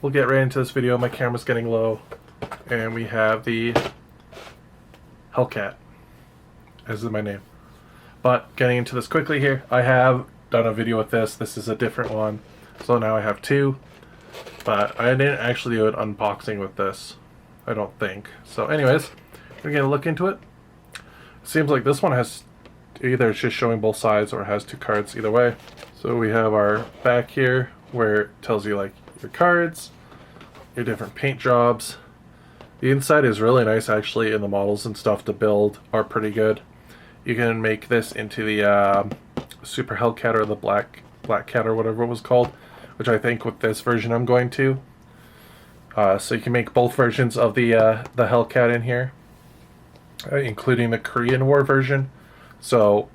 We'll get right into this video. My camera's getting low. And we have the Hellcat, as is my name. But getting into this quickly here, I have done a video with this. This is a different one. So now I have two. But I didn't actually do an unboxing with this, I don't think. So anyways, we're going to look into it. Seems like this one has either it's just showing both sides or it has two cards either way. So we have our back here where it tells you like your cards, your different paint jobs. The inside is really nice actually, and the models and stuff to build are pretty good. You can make this into the Super Hellcat or the Black Cat or whatever it was called, which I think with this version I'm going to. So you can make both versions of the Hellcat in here, including the Korean War version. So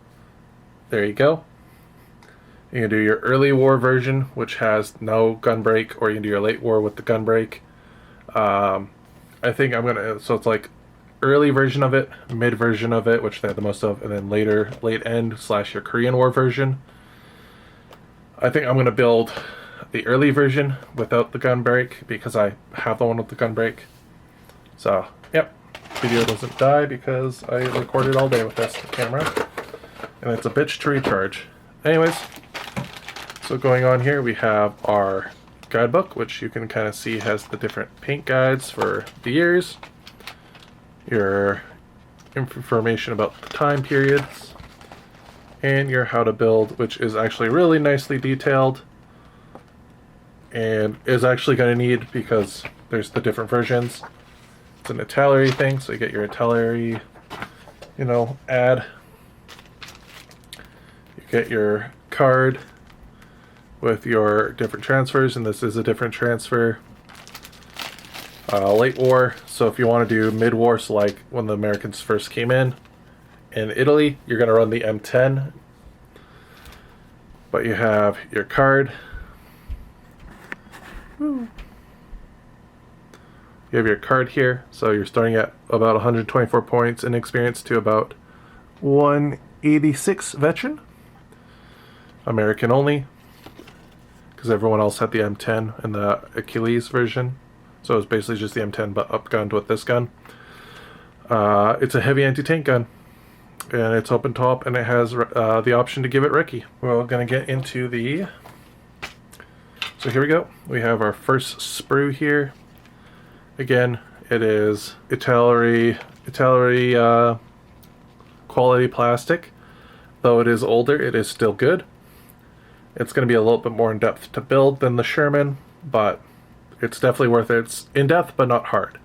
there you go. You can do your early war version, which has no gun brake, or you can do your late war with the gun brake. I think I'm gonna, so it's like early version of it, mid version of it, which they have the most of, and then later, late end / your Korean War version. I think I'm gonna build the early version without the gun brake because I have the one with the gun brake. So, yep, video doesn't die because I recorded all day with this camera, and it's a bitch to recharge. Anyways, so going on here, we have our guidebook, which you can kind of see has the different paint guides for the years, your information about the time periods, and your how to build, which is actually really nicely detailed and is actually going to need, because there's the different versions. It's an artillery thing, so you get your artillery, you know, ad. You get your card with your different transfers, and this is a different transfer. Late war, so if you want to do mid-war, so like when the Americans first came in Italy, you're going to run the M10. But you have your card. You have your card here, so you're starting at about 124 points in experience to about 186 veteran. American only, because everyone else had the M10 and the Achilles version. So it's basically just the M10 but upgunned with this gun. It's a heavy anti-tank gun, and it's open top, and it has the option to give it recce. We're going to get into the... So here we go. We have our first sprue here. Again, it is artillery quality plastic. Though it is older, it is still good. It's going to be a little bit more in depth to build than the Sherman, but it's definitely worth it. It's in depth but not hard.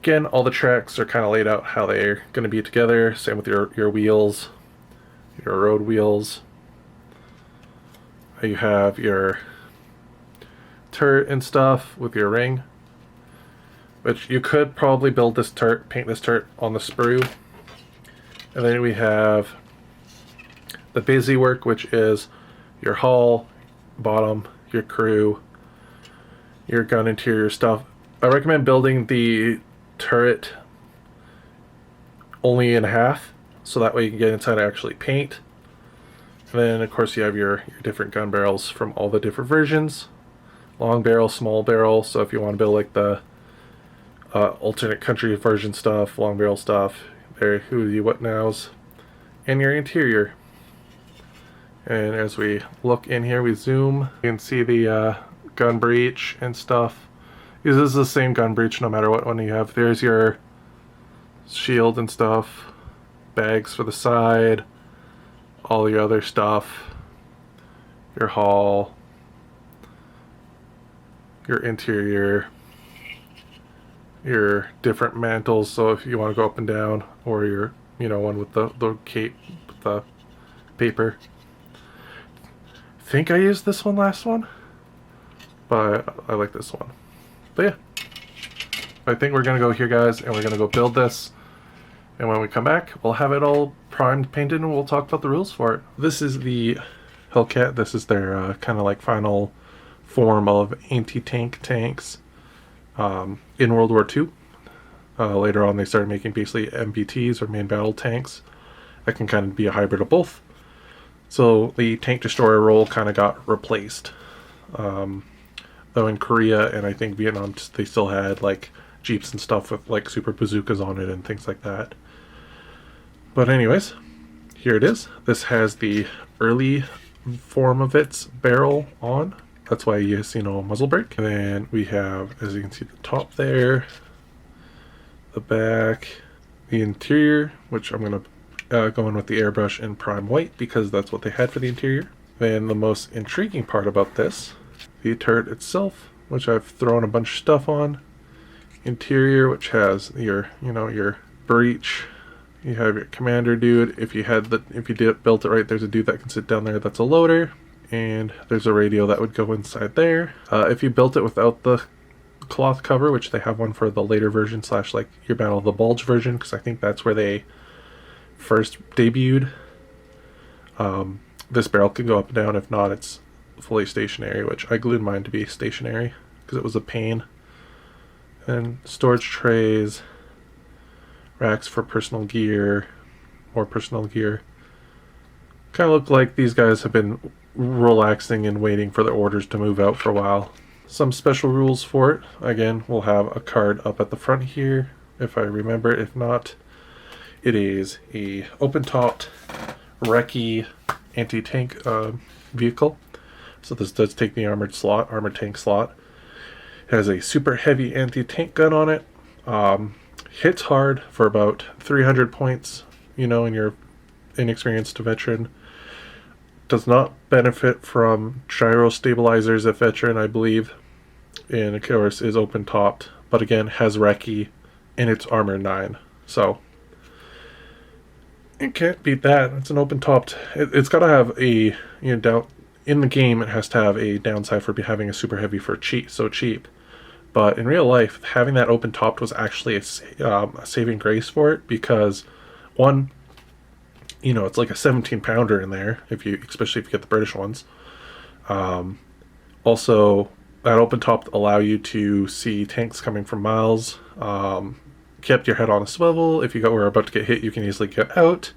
Again, all the tracks are kind of laid out how they're going to be together. Same with your wheels, your road wheels. You have your turret and stuff with your ring, which you could probably build this turret, paint this turret on the sprue. And then we have the busy work, which is your hull, bottom, your crew, your gun interior stuff. I recommend building the turret only in half, so that way you can get inside and actually paint. And then of course you have your different gun barrels from all the different versions. Long barrel, small barrel, so if you want to build like the alternate country version stuff, long barrel stuff, there, who you what nows, and your interior. And as we look in here, we zoom, you can see the gun breech and stuff. This is the same gun breech no matter what one you have. There's your shield and stuff, bags for the side, all your other stuff, your hull, your interior, your different mantles, so if you want to go up and down, or your, you know, one with the cape with the paper. I think I used this one last one, but I like this one. But yeah, I think we're gonna go here, guys, and we're gonna go build this, and when we come back we'll have it all primed, painted, and we'll talk about the rules for it. This is the Hellcat. This is their kind of like final form of anti-tank tanks in World War II. Later on they started making basically MBTs, or main battle tanks, that can kind of be a hybrid of both. So the tank destroyer role kind of got replaced. Though in Korea and I think Vietnam, they still had like Jeeps and stuff with like super bazookas on it and things like that. But anyways, here it is. This has the early form of its barrel on. That's why you see no muzzle brake. And then we have, as you can see, the top there, the back, the interior, which I'm going to go in with the airbrush in prime white because that's what they had for the interior. Then the most intriguing part about this, the turret itself, which I've thrown a bunch of stuff on. Interior, which has your, your breech. You have your commander dude. If you built it right, there's a dude that can sit down there. That's a loader. And there's a radio that would go inside there. If you built it without the cloth cover, which they have one for the later version / like your Battle of the Bulge version, because I think that's where they first debuted. This barrel can go up and down. If not, it's fully stationary, which I glued mine to be stationary because it was a pain. And storage trays, racks for personal gear, more personal gear. Kind of look like these guys have been relaxing and waiting for the orders to move out for a while. Some special rules for it. Again, we'll have a card up at the front here, if I remember. If not, it is a open-topped recce anti-tank vehicle. So this does take the armored tank slot. It has a super heavy anti-tank gun on it. Hits hard for about 300 points, in your inexperienced veteran. Does not benefit from gyro stabilizers if veteran, I believe. And of course is open topped, but again has recce and it's armor 9. So you can't beat that. It's an open topped. It's got to have a down in the game. It has to have a downside for having a super heavy for cheap. But in real life, having that open topped was actually a saving grace for it because one, it's like a 17-pounder in there, especially if you get the British ones. Also, that open top allow you to see tanks coming from miles. Kept your head on a swivel. If you were about to get hit, you can easily get out.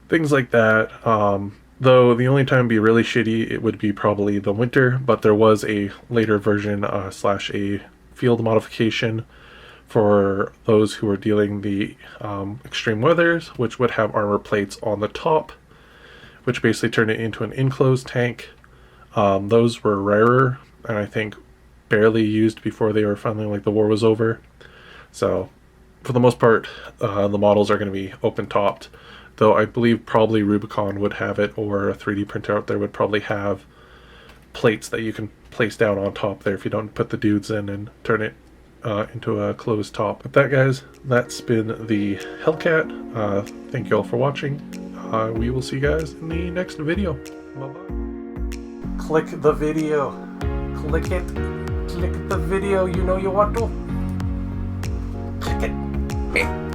Things like that. Though the only time it'd be really shitty, it would be probably the winter. But there was a later version / a field modification for those who are dealing the extreme weathers, which would have armor plates on the top, which basically turned it into an enclosed tank. Those were rarer and I think barely used before they were finally, the war was over. So for the most part, the models are going to be open topped, though I believe probably Rubicon would have it, or a 3D printer out there would probably have plates that you can place down on top there if you don't put the dudes in and turn it into a closed top. With that, guys, that's been the Hellcat. Thank you all for watching. We will see you guys in the next video. Bye-bye. Click the video. Click it. Click the video. You know you want to. Click it.